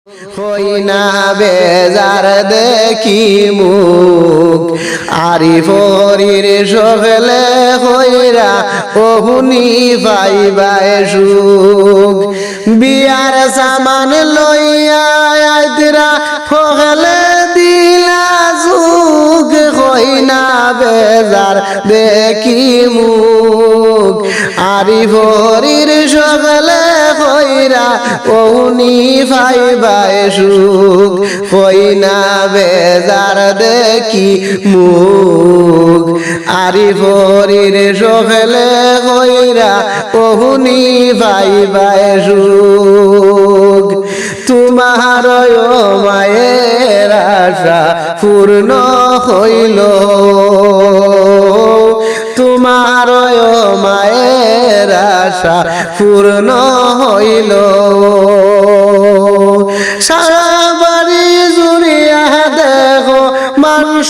হই না বেজার দেখি মুখ আরিফরির সগলে হইরা ওহুনি পাইবাই সুখ বিয়ার সামান লইয়া আইতরা ফগলে দিলা সুখ হই না বেজার দেখি মুখ আরিফরির সগলে হইরা ওহুনি পাইবাই সুখ হই না বেজার দেখি মুখ আরিফরির সগলে হইরা ওহুনি পাইবাই সুখ তোমার মায়ের আশা পূর্ণ হইল তোমার মায়ের আশা পূর্ণ হইল সারা বাড়ি জুড়িয়া দেখো মানুষ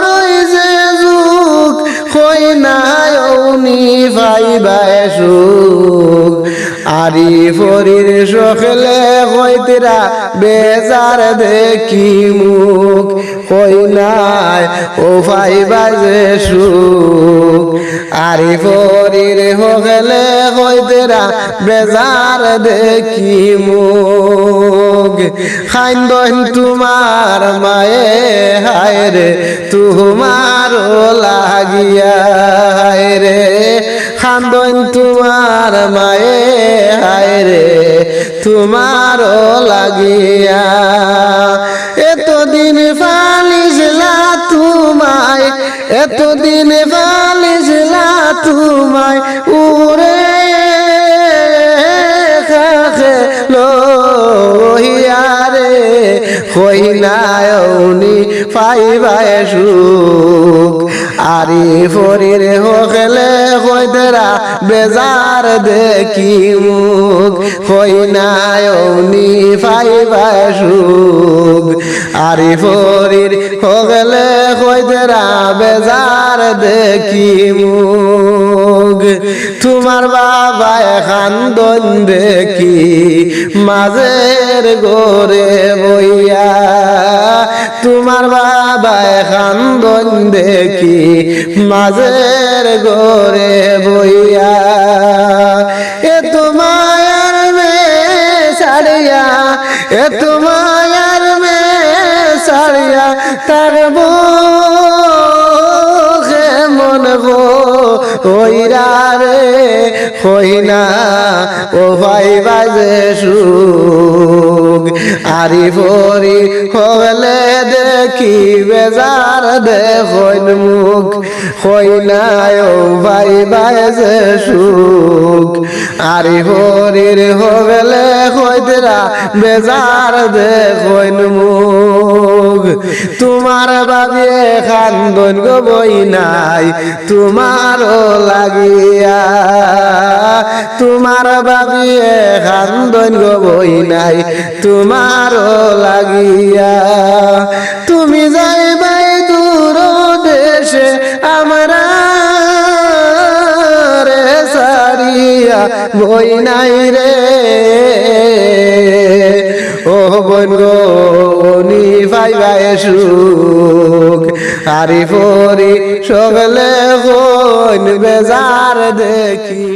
রইছে যুগ হই না উনি পাইবাই সুখ আরিফরির সখলে হইতরা বেজার দেখি মুখ হই নাই ও পাইবাই যে সুখ আরিফরির হগলে হইতরা বেজার দেখি মুখ খাইন্দন তোমার মায়ে হায় রে তোমার লাগিয়া হায় রে খান্দন তোমার মায়ে হায় রে তোমার লাগিয়া এতদিন ফালিসলা তোমায় এতদিন ফালিসলা তোমায় উরে খাখে লোহিয়া রে হই না উনি পাইবাই সুখ আরিফরির হগলে হইতরা বেজার দেখি মুখ হই না উনি পাইবাই সুখ আরিফরির হগলে হইতরা বেজার দেখি মুখ তোমার বাবা খান্দন দেখি মাঝের গোরে বইয়া তোমার বাবা খান্দন দেখি মাঝের গোরে বইয়া এত মায়ার মে সারিয়া এত মায়ার মে সারিয়া থাকবো মন গো হইরা রে হই না ও ভাই বাজে সুখ আরিফরি হলে দেখি বেজার দেখইন মুখ হই না ও ভাই বাজে সুখ আরিফরির হলে হইতরা বেজার দেখইন মুখ তোমার বাবে খান্দন গো বই নাই তোমার লাগিয়া তোমার বাবিয়ে খান্দন গো বই নাই তোমার লাগিয়া তুমি যাইবাই দূর দেশে আমরা রে সারিয়া বই নাই রে ও বোন গো উনি পাইবাই সুখ আরিফরি সগলে হইন বেজার দেখি